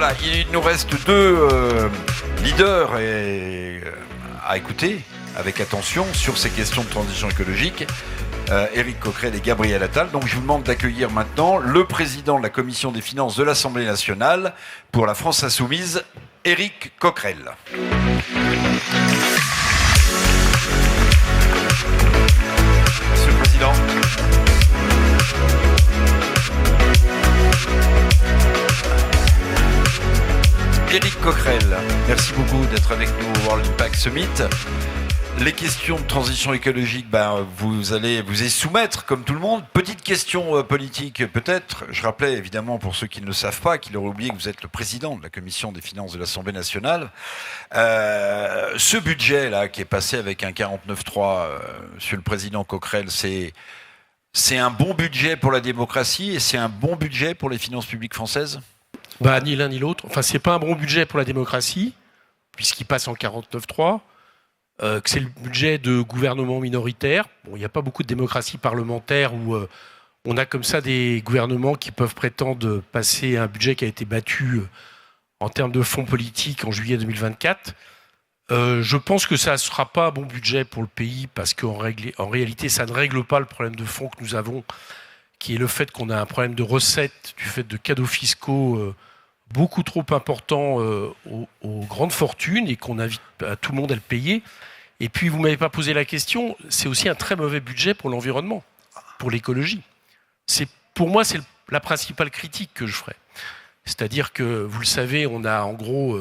Voilà, il nous reste deux leaders à écouter avec attention sur ces questions de transition écologique. Éric Coquerel et Gabriel Attal. Donc je vous demande d'accueillir maintenant le président de la Commission des finances de l'Assemblée nationale pour la France insoumise, Éric Coquerel. Monsieur le Président. Éric Coquerel, merci beaucoup d'être avec nous au World Impact Summit. Les questions de transition écologique, vous allez vous y soumettre comme tout le monde. Petite question politique peut-être. Je rappelais évidemment pour ceux qui ne le savent pas, qui l'auraient oublié, que vous êtes le président de la Commission des finances de l'Assemblée nationale. Ce budget-là qui est passé avec un 49.3, Monsieur le Président Coquerel, c'est un bon budget pour la démocratie et c'est un bon budget pour les finances publiques françaises ? Ni l'un ni l'autre. Enfin, c'est pas un bon budget pour la démocratie, puisqu'il passe en 49.3. Que c'est le budget de gouvernement minoritaire. Bon, il n'y a pas beaucoup de démocratie parlementaire où on a comme ça des gouvernements qui peuvent prétendre passer un budget qui a été battu en termes de fonds politiques en juillet 2024. Je pense que ça ne sera pas un bon budget pour le pays parce qu'en réalité, ça ne règle pas le problème de fond que nous avons, qui est le fait qu'on a un problème de recettes du fait de cadeaux fiscaux beaucoup trop importants aux grandes fortunes et qu'on invite à tout le monde à le payer. Et puis, vous ne m'avez pas posé la question, c'est aussi un très mauvais budget pour l'environnement, pour l'écologie. Pour moi, c'est la principale critique que je ferai. C'est-à-dire que, vous le savez, on a en gros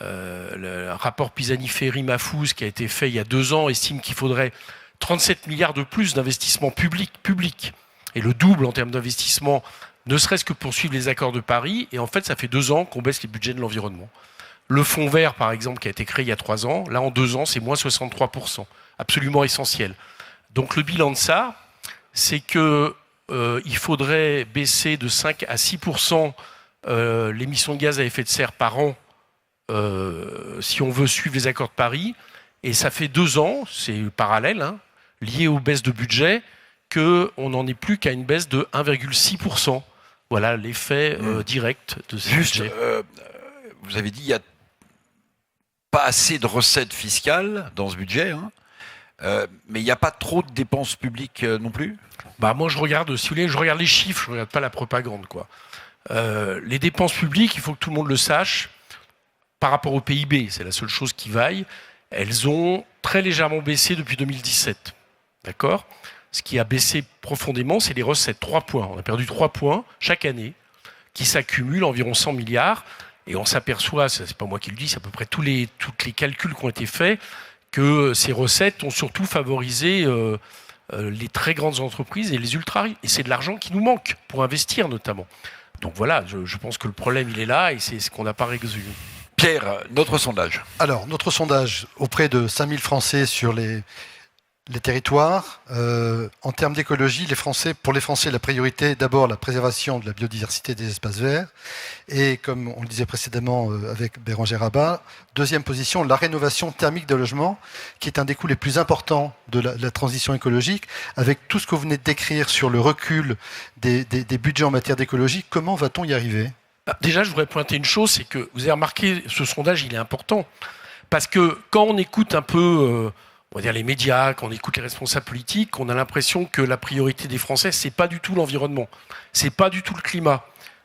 le rapport Pisani-Ferry-Mahfouz qui a été fait il y a 2 ans, estime qu'il faudrait 37 milliards de plus d'investissements publics et le double en termes d'investissement, ne serait-ce que pour suivre les accords de Paris. Et en fait, ça fait 2 ans qu'on baisse les budgets de l'environnement. Le fonds vert, par exemple, qui a été créé il y a 3 ans, là, en 2 ans, c'est moins 63%. Absolument essentiel. Donc, le bilan de ça, c'est que il faudrait baisser de 5 à 6% l'émission de gaz à effet de serre par an si on veut suivre les accords de Paris. Et ça fait 2 ans, c'est parallèle, lié aux baisses de budget, qu'on n'en est plus qu'à une baisse de 1,6%. Voilà l'effet direct de ce budget. Vous avez dit qu'il n'y a pas assez de recettes fiscales dans ce budget, mais il n'y a pas trop de dépenses publiques non plus ? Moi, je regarde, si vous voulez, je regarde les chiffres, je ne regarde pas la propagande, quoi. Les dépenses publiques, il faut que tout le monde le sache, par rapport au PIB, c'est la seule chose qui vaille, elles ont très légèrement baissé depuis 2017. D'accord ? Ce qui a baissé profondément, c'est les recettes. 3 points. On a perdu 3 points chaque année, qui s'accumulent environ 100 milliards. Et on s'aperçoit, c'est pas moi qui le dis, c'est à peu près tous les calculs qui ont été faits, que ces recettes ont surtout favorisé les très grandes entreprises et les ultra riches. Et c'est de l'argent qui nous manque pour investir notamment. Donc voilà, je pense que le problème il est là et c'est ce qu'on n'a pas résolu. Pierre, notre sondage. Alors, notre sondage auprès de 5000 Français sur les territoires, en termes d'écologie, pour les Français, la priorité, d'abord la préservation de la biodiversité des espaces verts, et comme on le disait précédemment avec Bérangère Abba, deuxième position, la rénovation thermique de logements, qui est un des coûts les plus importants de la transition écologique, avec tout ce que vous venez de décrire sur le recul des budgets en matière d'écologie. Comment va-t-on y arriver ? Déjà, je voudrais pointer une chose, c'est que vous avez remarqué, ce sondage, il est important, parce que quand on écoute un peu... on va dire les médias, quand on écoute les responsables politiques, on a l'impression que la priorité des Français, c'est pas du tout l'environnement, c'est pas du tout le climat.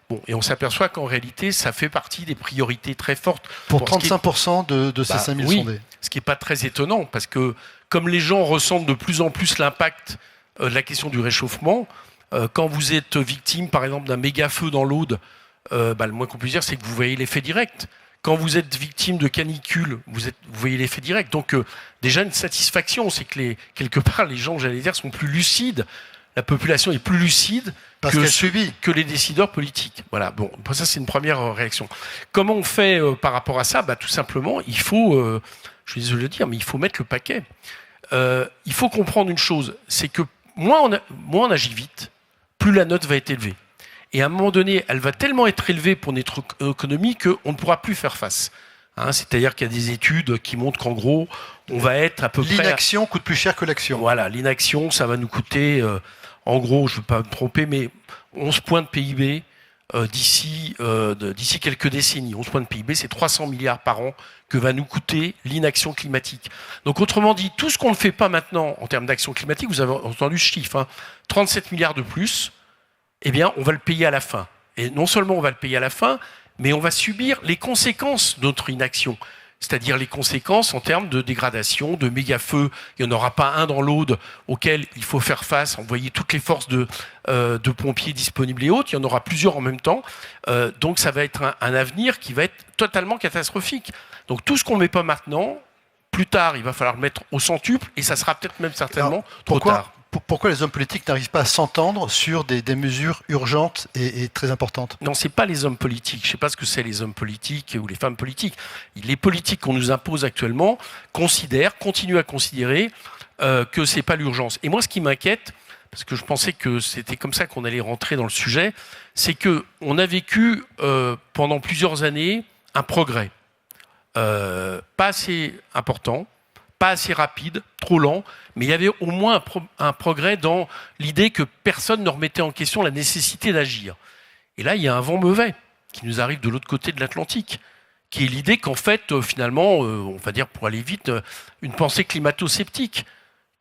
Bon, et on s'aperçoit qu'en réalité, ça fait partie des priorités très fortes. Pour 35% de ces 5000 sondés. Ce qui n'est pas très étonnant, parce que comme les gens ressentent de plus en plus l'impact de la question du réchauffement, quand vous êtes victime, par exemple, d'un méga feu dans l'Aude, le moins qu'on puisse dire, c'est que vous voyez l'effet direct. Quand vous êtes victime de canicule, vous voyez l'effet direct. Donc déjà une satisfaction, c'est que quelque part les gens, j'allais dire, sont plus lucides. La population est plus lucide que les décideurs politiques. Voilà. Bon, ça c'est une première réaction. Comment on fait par rapport à ça ? Tout simplement, il faut, je suis désolé de le dire, mais il faut mettre le paquet. Il faut comprendre une chose, c'est que moins on agit vite, plus la note va être élevée. Et à un moment donné, elle va tellement être élevée pour notre économie qu'on ne pourra plus faire face. C'est-à-dire qu'il y a des études qui montrent qu'en gros, on va être à peu près... L'inaction coûte plus cher que l'action. Voilà, l'inaction, ça va nous coûter, en gros, je ne veux pas me tromper, mais 11 points de PIB, d'ici quelques décennies. 11 points de PIB, c'est 300 milliards par an que va nous coûter l'inaction climatique. Donc autrement dit, tout ce qu'on ne fait pas maintenant en termes d'action climatique, vous avez entendu ce chiffre, 37 milliards de plus, eh bien on va le payer à la fin. Et non seulement on va le payer à la fin, mais on va subir les conséquences de notre inaction. C'est-à-dire les conséquences en termes de dégradation, de méga-feux. Il n'y en aura pas un dans l'Aude auquel il faut faire face, envoyer toutes les forces de pompiers disponibles et autres. Il y en aura plusieurs en même temps. Donc ça va être un avenir qui va être totalement catastrophique. Donc tout ce qu'on ne met pas maintenant, plus tard, il va falloir le mettre au centuple et ça sera peut-être même certainement trop tard. Pourquoi les hommes politiques n'arrivent pas à s'entendre sur des mesures urgentes et très importantes? Non, ce n'est pas les hommes politiques. Je ne sais pas ce que c'est les hommes politiques ou les femmes politiques. Les politiques qu'on nous impose actuellement continuent à considérer que ce n'est pas l'urgence. Et moi, ce qui m'inquiète, parce que je pensais que c'était comme ça qu'on allait rentrer dans le sujet, c'est qu'on a vécu pendant plusieurs années un progrès. Pas assez important, pas assez rapide, trop lent, mais il y avait au moins un progrès dans l'idée que personne ne remettait en question la nécessité d'agir. Et là, il y a un vent mauvais qui nous arrive de l'autre côté de l'Atlantique, qui est l'idée qu'en fait, finalement, on va dire pour aller vite, une pensée climato-sceptique,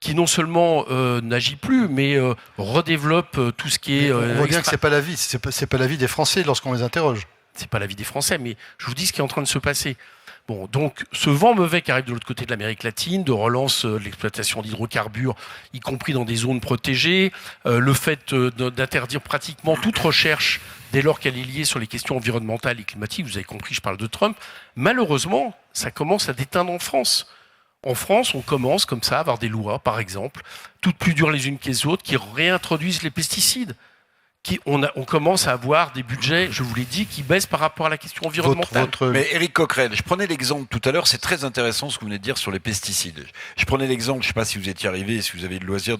qui non seulement n'agit plus, mais redéveloppe tout ce qui est... on voit bien que c'est pas l'avis des Français lorsqu'on les interroge. C'est pas l'avis des Français, mais je vous dis ce qui est en train de se passer. Bon, donc ce vent mauvais qui arrive de l'autre côté de l'Amérique latine, de relance de l'exploitation d'hydrocarbures, y compris dans des zones protégées, le fait d'interdire pratiquement toute recherche dès lors qu'elle est liée sur les questions environnementales et climatiques, vous avez compris, je parle de Trump, malheureusement, ça commence à déteindre en France. En France, on commence comme ça à avoir des lois, par exemple, toutes plus dures les unes que les autres, qui réintroduisent les pesticides. On commence à avoir des budgets, je vous l'ai dit, qui baissent par rapport à la question environnementale. Mais Éric Coquerel, je prenais l'exemple tout à l'heure, c'est très intéressant ce que vous venez de dire sur les pesticides. Je prenais l'exemple, je ne sais pas si vous étiez arrivé, si vous avez le loisir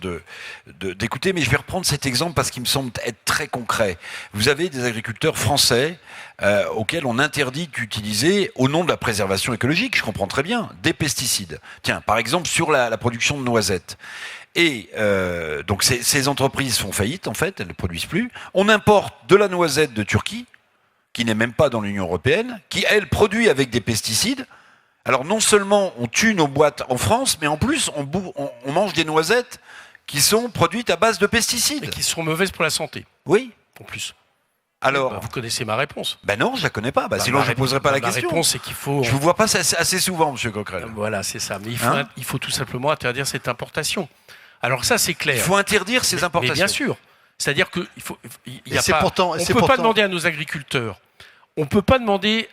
d'écouter, mais je vais reprendre cet exemple parce qu'il me semble être très concret. Vous avez des agriculteurs français auxquels on interdit d'utiliser, au nom de la préservation écologique, je comprends très bien, des pesticides. Tiens, par exemple, sur la production de noisettes. Et donc ces entreprises font faillite, en fait, elles ne produisent plus. On importe de la noisette de Turquie, qui n'est même pas dans l'Union européenne, qui, elle, produit avec des pesticides. Alors non seulement on tue nos boîtes en France, mais en plus on mange des noisettes qui sont produites à base de pesticides. Et qui sont mauvaises pour la santé. Oui. En plus. Alors, vous connaissez ma réponse. Ben non, je la connais pas. Sinon, je ne poserai pas la question. La réponse, c'est qu'il faut... Je vous vois pas assez souvent, Monsieur Coquerel. Voilà, c'est ça. Mais il faut tout simplement interdire cette importation. Alors ça, c'est clair. Il faut interdire ces importations. Mais bien sûr. C'est-à-dire que on ne peut pas demander à nos agriculteurs, on ne peut pas demander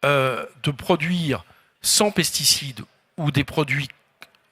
de produire sans pesticides ou des produits,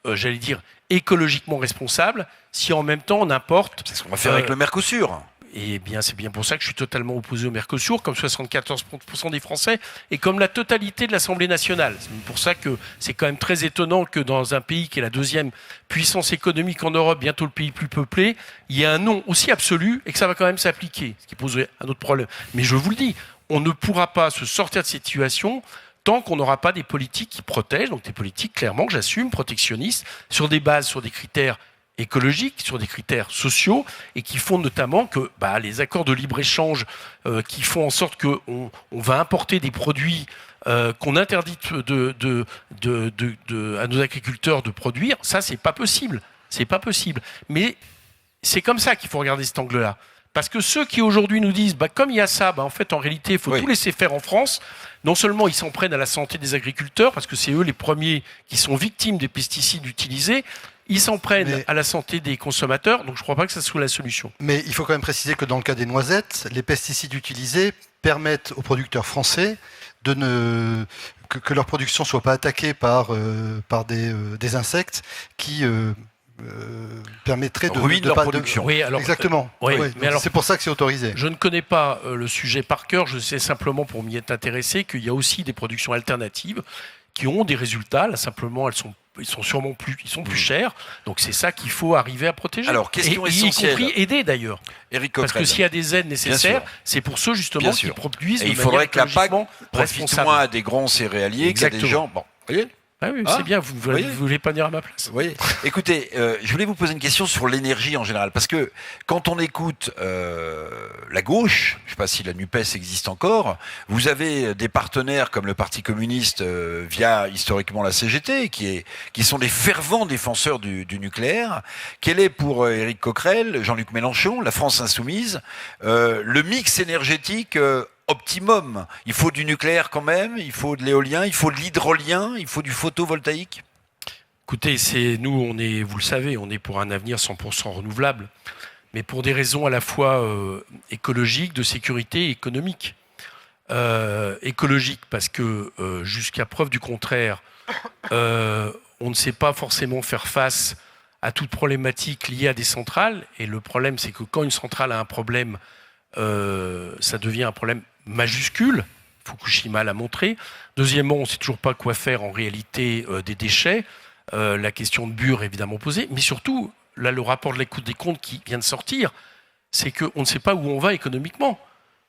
j'allais dire, écologiquement responsables, si en même temps on importe... C'est ce qu'on va faire avec le Mercosur. Et bien, c'est bien pour ça que je suis totalement opposé au Mercosur, comme 74% des Français, et comme la totalité de l'Assemblée nationale. C'est pour ça que c'est quand même très étonnant que dans un pays qui est la deuxième puissance économique en Europe, bientôt le pays plus peuplé, il y ait un non aussi absolu et que ça va quand même s'appliquer, ce qui poserait un autre problème. Mais je vous le dis, on ne pourra pas se sortir de cette situation tant qu'on n'aura pas des politiques qui protègent, donc des politiques clairement que j'assume, protectionnistes, sur des bases, sur des critères écologiques, sur des critères sociaux, et qui font notamment que les accords de libre-échange qui font en sorte qu'on va importer des produits qu'on interdit à nos agriculteurs de produire, ça, c'est pas possible. C'est pas possible. Mais c'est comme ça qu'il faut regarder cet angle-là. Parce que ceux qui aujourd'hui nous disent, comme il y a ça, en fait, en réalité, il faut tout laisser faire en France. Non seulement ils s'en prennent à la santé des agriculteurs, parce que c'est eux les premiers qui sont victimes des pesticides utilisés, ils s'en prennent à la santé des consommateurs, donc je ne crois pas que ça soit la solution. Mais il faut quand même préciser que dans le cas des noisettes, les pesticides utilisés permettent aux producteurs français que leur production ne soit pas attaquée par des insectes qui permettraient de ruiner leur production. Oui, alors, exactement. C'est pour ça que c'est autorisé. Je ne connais pas le sujet par cœur, je sais simplement pour m'y être intéressé qu'il y a aussi des productions alternatives qui ont des résultats. Là, simplement, ils sont plus chers. Donc c'est ça qu'il faut arriver à protéger. Alors, question essentielle. Y compris aider d'ailleurs. Éric Coquerel. Parce que s'il y a des aides nécessaires, c'est pour ceux justement qui produisent. Et il faudrait que la PAC profite moins à des grands céréaliers qu'à des gens. Bon, voyez. Ah oui, c'est bien, vous ne voulez pas venir à ma place. Oui. Écoutez, je voulais vous poser une question sur l'énergie en général, parce que quand on écoute la gauche, je ne sais pas si la NUPES existe encore, vous avez des partenaires comme le Parti communiste via historiquement la CGT, qui sont des fervents défenseurs du nucléaire. Quel est pour Éric Coquerel, Jean-Luc Mélenchon, la France insoumise, le mix énergétique optimum? Il faut du nucléaire quand même, il faut de l'éolien, il faut de l'hydrolien, il faut du photovoltaïque. Écoutez, vous le savez, on est pour un avenir 100% renouvelable, mais pour des raisons à la fois écologiques, de sécurité et économiques. Écologique parce que jusqu'à preuve du contraire, on ne sait pas forcément faire face à toute problématique liée à des centrales. Et le problème, c'est que quand une centrale a un problème, ça devient un problème majuscule. Fukushima l'a montré. Deuxièmement, on ne sait toujours pas quoi faire en réalité des déchets. La question de Bure est évidemment posée. Mais surtout, là, le rapport de la Cour des comptes qui vient de sortir, c'est qu'on ne sait pas où on va économiquement.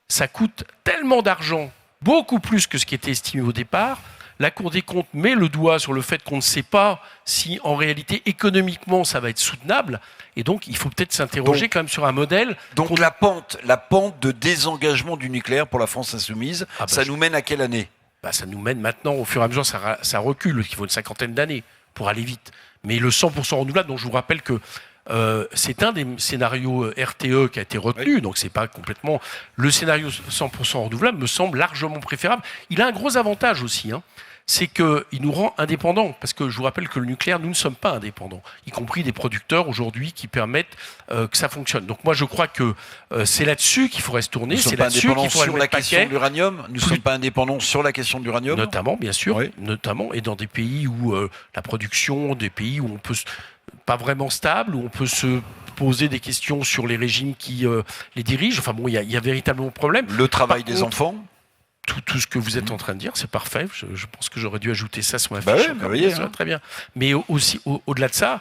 Ça coûte tellement d'argent, beaucoup plus que ce qui était estimé au départ. La Cour des comptes met le doigt sur le fait qu'on ne sait pas si, en réalité, économiquement, ça va être soutenable. Et donc, il faut peut-être s'interroger quand même sur un modèle. Donc, la pente de désengagement du nucléaire pour la France insoumise, ça nous mène à quelle année ? Ça nous mène maintenant, au fur et à mesure, ça recule. Il faut une cinquantaine d'années pour aller vite. Mais le 100% renouvelable, dont je vous rappelle que c'est un des scénarios RTE qui a été retenu, oui. Donc c'est pas complètement... Le scénario 100% renouvelable me semble largement préférable. Il a un gros avantage aussi, c'est qu'il nous rend indépendants. Parce que je vous rappelle que le nucléaire, nous ne sommes pas indépendants, y compris des producteurs aujourd'hui qui permettent que ça fonctionne. Donc moi je crois que c'est là-dessus qu'il faudrait se tourner. C'est là-dessus qu'il faudrait sur la question de l'uranium. Nous ne sommes pas indépendants sur la question de l'uranium. Notamment, bien sûr, oui. Notamment, et dans des pays où la production, des pays où on peut... pas vraiment stable, où on peut se poser des questions sur les régimes qui les dirigent. Enfin bon, il y a véritablement un problème. Le travail des enfants. Tout ce que vous êtes en train de dire, c'est parfait. Je pense que j'aurais dû ajouter ça sur ma fiche. Très bien. Mais aussi, au-delà de ça,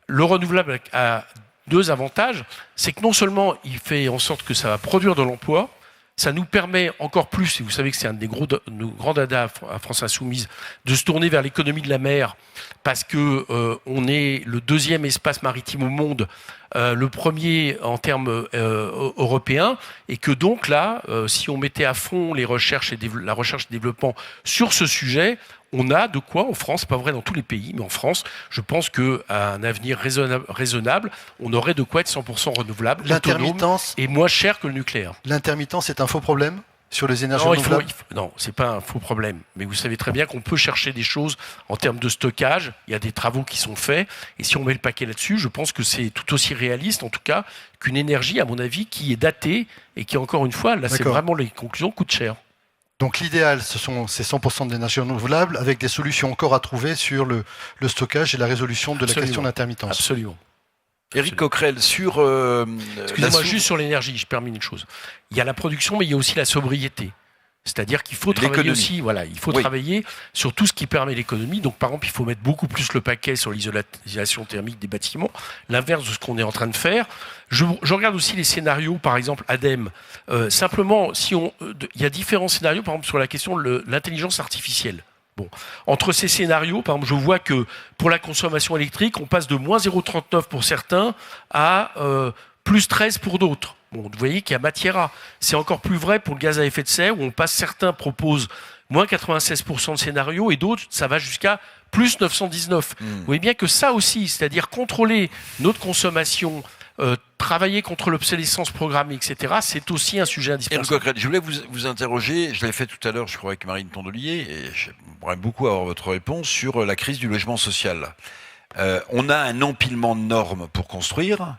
le renouvelable a deux avantages. C'est que non seulement il fait en sorte que ça va produire de l'emploi, ça nous permet encore plus, et vous savez que c'est un des nos grands dadas à France Insoumise, de se tourner vers l'économie de la mer, parce que on est le deuxième espace maritime au monde, le premier en termes européens, et que donc là, si on mettait à fond la recherche et développement sur ce sujet, on a de quoi en France, pas vrai dans tous les pays, mais en France, je pense qu'à un avenir raisonnable, on aurait de quoi être 100% renouvelable, autonome et moins cher que le nucléaire. L'intermittence, c'est un faux problème sur les énergies renouvelables ? Non, c'est pas un faux problème. Mais vous savez très bien qu'on peut chercher des choses en termes de stockage. Il y a des travaux qui sont faits. Et si on met le paquet là-dessus, je pense que c'est tout aussi réaliste, en tout cas, qu'une énergie, à mon avis, qui est datée et qui, encore une fois, là, c'est vraiment les conclusions, coûte cher. Donc l'idéal, ces 100% d'énergie renouvelable avec des solutions encore à trouver sur le stockage et la résolution de la question d'intermittence. Absolument. Éric Coquerel, sur... Excusez-moi, juste sur l'énergie, je termine une chose. Il y a la production, mais il y a aussi la sobriété. C'est-à-dire qu'il faut travailler aussi, il faut travailler sur tout ce qui permet l'économie. Donc, par exemple, il faut mettre beaucoup plus le paquet sur l'isolation thermique des bâtiments, l'inverse de ce qu'on est en train de faire. Je regarde aussi les scénarios, par exemple, ADEME. Simplement, il y a différents scénarios, par exemple, sur la question de l'intelligence artificielle. Bon. Entre ces scénarios, par exemple, je vois que pour la consommation électrique, on passe de moins 0,39 pour certains à plus 13 pour d'autres. Bon, vous voyez qu'il y a matière à. C'est encore plus vrai pour le gaz à effet de serre, où certains proposent moins 96% de scénarios et d'autres, ça va jusqu'à plus 919. Vous voyez bien que ça aussi, c'est-à-dire contrôler notre consommation, travailler contre l'obsolescence programmée, etc., c'est aussi un sujet indispensable. Je voulais vous interroger, je l'ai fait tout à l'heure, je crois, avec Marine Tondelier, et j'aimerais beaucoup avoir votre réponse sur la crise du logement social. On a un empilement de normes pour construire,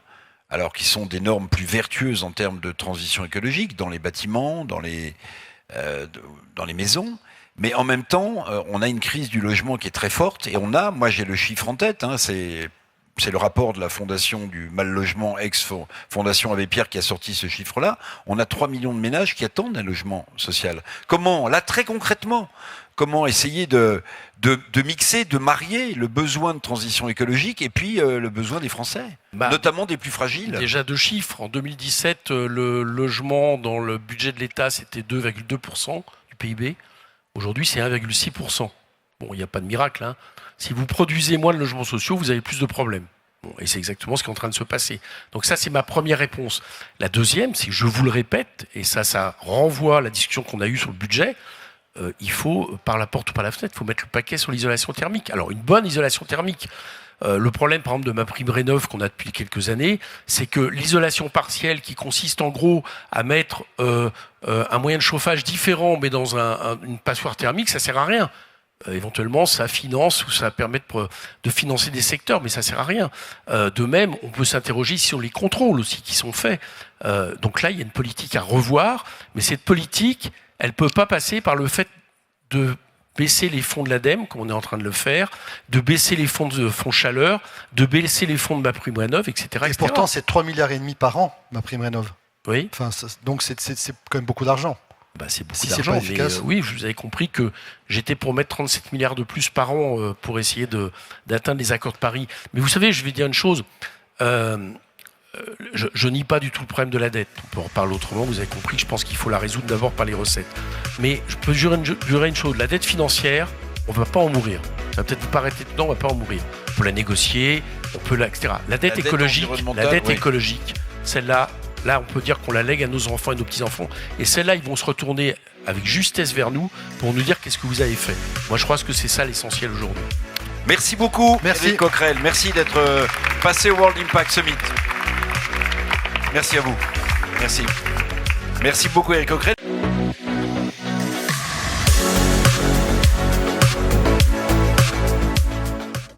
alors qui sont des normes plus vertueuses en termes de transition écologique, dans les bâtiments, dans les maisons, mais en même temps, on a une crise du logement qui est très forte, et moi j'ai le chiffre en tête, c'est le rapport de la fondation du mal-logement, ex-fondation Abbé Pierre, qui a sorti ce chiffre-là. On a 3 millions de ménages qui attendent un logement social. Comment, là, très concrètement, comment essayer de mixer, de marier le besoin de transition écologique et puis le besoin des Français, notamment des plus fragiles? Déjà deux chiffres. En 2017, le logement dans le budget de l'État, c'était 2,2% du PIB. Aujourd'hui, c'est 1,6%. Bon, il n'y a pas de miracle. Hein. Si vous produisez moins de logements sociaux, vous avez plus de problèmes. Bon, et c'est exactement ce qui est en train de se passer. Donc ça, c'est ma première réponse. La deuxième, c'est que je vous le répète, et ça renvoie à la discussion qu'on a eue sur le budget, il faut, par la porte ou par la fenêtre, il faut mettre le paquet sur l'isolation thermique. Alors, une bonne isolation thermique. Le problème, par exemple, de MaPrimeRénov' qu'on a depuis quelques années, c'est que l'isolation partielle, qui consiste en gros à mettre un moyen de chauffage différent, mais dans une passoire thermique, ça sert à rien. Éventuellement, ça finance ou ça permet de financer des secteurs, mais ça sert à rien. De même, on peut s'interroger sur les contrôles aussi qui sont faits. Donc là, il y a une politique à revoir, mais cette politique, elle peut pas passer par le fait de baisser les fonds de l'ADEME, comme on est en train de le faire, de baisser les fonds de fonds chaleur, de baisser les fonds de MaPrimeRénov', etc. Et pourtant, c'est 3,5 milliards par an, MaPrimeRénov'. Oui. Enfin, donc c'est quand même beaucoup d'argent. Bah, c'est beaucoup Si d'argent, c'est pas efficace. oui, vous avez compris que j'étais pour mettre 37 milliards de plus par an pour essayer d'atteindre les accords de Paris. Mais vous savez, je vais dire une chose. Je nie pas du tout le problème de la dette. On peut en parler autrement. Vous avez compris que je pense qu'il faut la résoudre d'abord par les recettes. Mais je peux jurer une chose. La dette financière, on ne va pas en mourir. Ça va peut-être vous paraître étonnant, on ne va pas en mourir. On peut la négocier, etc. La dette écologique, écologique, celle-là, on peut dire qu'on la lègue à nos enfants et nos petits-enfants. Et celle-là, ils vont se retourner avec justesse vers nous pour nous dire qu'est-ce que vous avez fait. Moi, je crois que c'est ça l'essentiel aujourd'hui. Merci beaucoup, Merci. Éric Coquerel. Merci d'être passé au World Impact Summit. Merci à vous. Merci. Merci beaucoup, Éric Coquerel.